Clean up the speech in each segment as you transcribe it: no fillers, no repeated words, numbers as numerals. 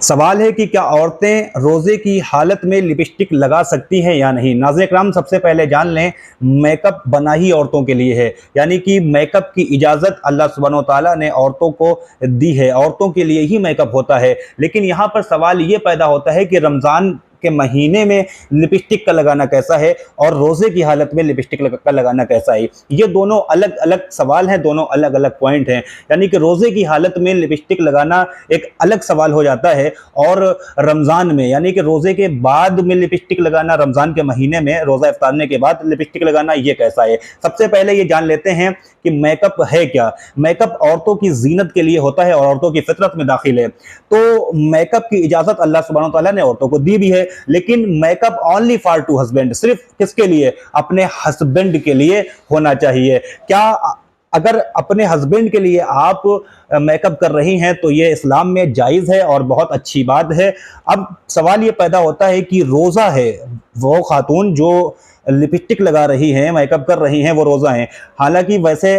सवाल है कि क्या औरतें रोजे की हालत में लिपस्टिक लगा सकती हैं या नहीं। नाज़रीन इकराम, सबसे पहले जान लें, मेकअप बना ही औरतों के लिए है, यानी कि मेकअप की इजाज़त अल्लाह सुब्हानो तआला ने औरतों को दी है, औरतों के लिए ही मेकअप होता है। लेकिन यहाँ पर सवाल ये पैदा होता है कि रमज़ान के महीने में लिपस्टिक का लगाना कैसा है और रोजे की हालत में लिपस्टिक का लगाना कैसा है। ये दोनों अलग अलग सवाल हैं, दोनों अलग अलग पॉइंट हैं। यानी कि रोजे की हालत में लिपस्टिक लगाना एक अलग सवाल हो जाता है, और रमजान में यानी कि रोजे के बाद में लिपस्टिक लगाना, रमजान के महीने में रोजा इफ्तारने के बाद लिपस्टिक लगाना, ये कैसा है। सबसे पहले ये जान लेते हैं कि मेकअप है क्या। मेकअप औरतों की जीनत के लिए होता है और औरतों की फितरत में दाखिल है। तो मेकअप की इजाजत अल्लाह सुब्हानो तआला ने औरतों को दी भी है, लेकिन makeup only for to husband, सिर्फ किसके लिए? अपने हस्बैंड के लिए होना चाहिए। क्या अगर अपने हस्बैंड के लिए आप मेकअप कर रही हैं तो ये इस्लाम में जायज़ है और बहुत अच्छी बात है। अब सवाल ये पैदा होता है कि रोज़ा है, वो खातून जो लिपस्टिक लगा रही हैं, मेकअप कर रही हैं, वो रोज़ा हैं। हालांकि वैसे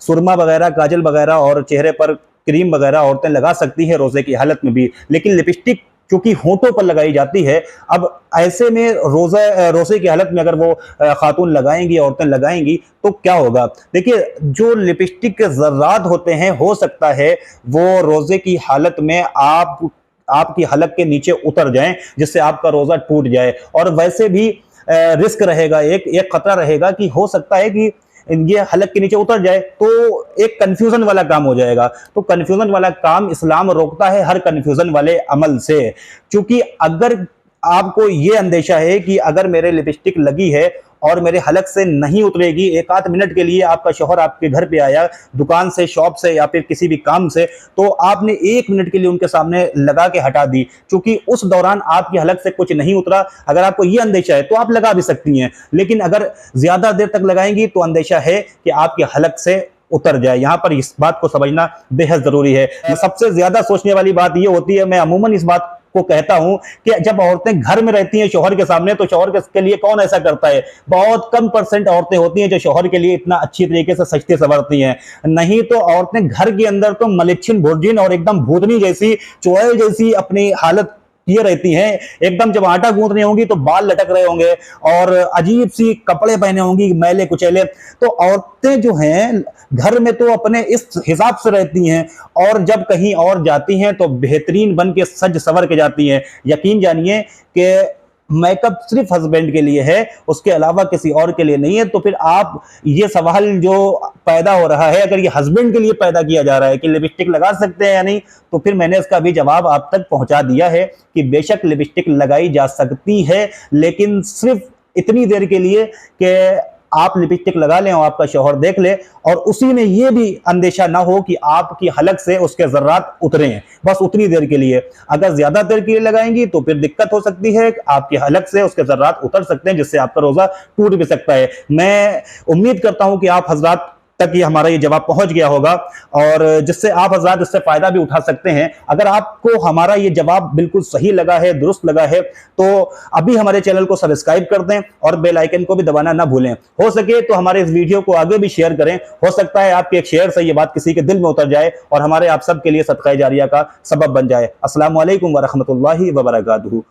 सुरमा वगैरह, काजल वगैरह और चेहरे पर क्रीम वगैरह औरतें लगा सकती हैं रोज़े की हालत में भी, लेकिन लिपस्टिक क्योंकि होंठों पर लगाई जाती है, अब ऐसे में रोज़े की हालत में अगर वो खातून लगाएंगी, औरतें लगाएंगी, तो क्या होगा। देखिए, जो लिपस्टिक के ज़र्रात होते हैं, हो सकता है वो रोज़े की हालत में आपकी हलक के नीचे उतर जाएं, जिससे आपका रोज़ा टूट जाए। और वैसे भी रिस्क रहेगा, एक खतरा रहेगा कि हो सकता है कि ये हलक के नीचे उतर जाए, तो एक कंफ्यूजन वाला काम हो जाएगा। तो कंफ्यूजन वाला काम इस्लाम रोकता है हर कंफ्यूजन वाले अमल से। क्योंकि अगर आपको ये अंदेशा है कि अगर मेरे लिपस्टिक लगी है और मेरे हलक से नहीं उतरेगी, एक आध मिनट के लिए आपका शौहर आपके घर पे आया दुकान से, शॉप से या फिर किसी भी काम से, तो आपने एक मिनट के लिए उनके सामने लगा के हटा दी, क्योंकि उस दौरान आपकी हलक से कुछ नहीं उतरा। अगर आपको ये अंदेशा है तो आप लगा भी सकती हैं, लेकिन अगर ज्यादा देर तक लगाएंगी तो अंदेशा है कि आपकी हलक से उतर जाए। यहां पर इस बात को समझना बेहद जरूरी है। सबसे ज्यादा सोचने वाली बात यह होती है, मैं अमूमन इस बात को कहता हूं कि जब औरतें घर में रहती हैं शौहर के सामने, तो शौहर के लिए कौन ऐसा करता है? बहुत कम परसेंट औरतें होती हैं जो शौहर के लिए इतना अच्छी तरीके से सजती संवरती हैं। नहीं तो औरतें घर के अंदर तो मलिच्छिन भुर्जिन और एकदम भूतनी जैसी, चुड़ैल जैसी अपनी हालत ये रहती हैं। एकदम जब आटा गूंथ रही होंगी तो बाल लटक रहे होंगे और अजीब सी कपड़े पहने होंगी, मैले कुचैले। तो औरतें जो हैं घर में तो अपने इस हिसाब से रहती हैं, और जब कहीं और जाती हैं तो बेहतरीन बन के सज सवर के जाती हैं। यकीन जानिए कि मेकअप सिर्फ हस्बैंड के लिए है, उसके अलावा किसी और के लिए नहीं है। तो फिर आप ये सवाल जो पैदा हो रहा है, अगर ये हस्बैंड के लिए पैदा किया जा रहा है कि लिपस्टिक लगा सकते हैं या नहीं, तो फिर मैंने इसका भी जवाब आप तक पहुंचा दिया है कि बेशक लिपस्टिक लगाई जा सकती है, लेकिन सिर्फ इतनी देर के लिए कि आप लिपस्टिक लगा लें और आपका शौहर देख ले, और उसी में यह भी अंदेशा ना हो कि आपकी हलक से उसके जर्रात उतरे हैं, बस उतनी देर के लिए। अगर ज्यादा देर के लिए लगाएंगी तो फिर दिक्कत हो सकती है, आपकी हलक से उसके जर्रात उतर सकते हैं, जिससे आपका रोजा टूट भी सकता है। मैं उम्मीद करता हूं कि आप हजरात तक ये हमारा ये जवाब पहुंच गया होगा, और जिससे आप हजरात इससे फायदा भी उठा सकते हैं। अगर आपको हमारा ये जवाब बिल्कुल सही लगा है, दुरुस्त लगा है, तो अभी हमारे चैनल को सब्सक्राइब कर दें और बेल आइकन को भी दबाना ना भूलें। हो सके तो हमारे इस वीडियो को आगे भी शेयर करें, हो सकता है आपके एक शेयर से ये बात किसी के दिल में उतर जाए और हमारे आप सब के लिए सदका जारिया का सबब बन जाए। अस्सलामु अलैकुम व रहमतुल्लाहि व बरकातुहू।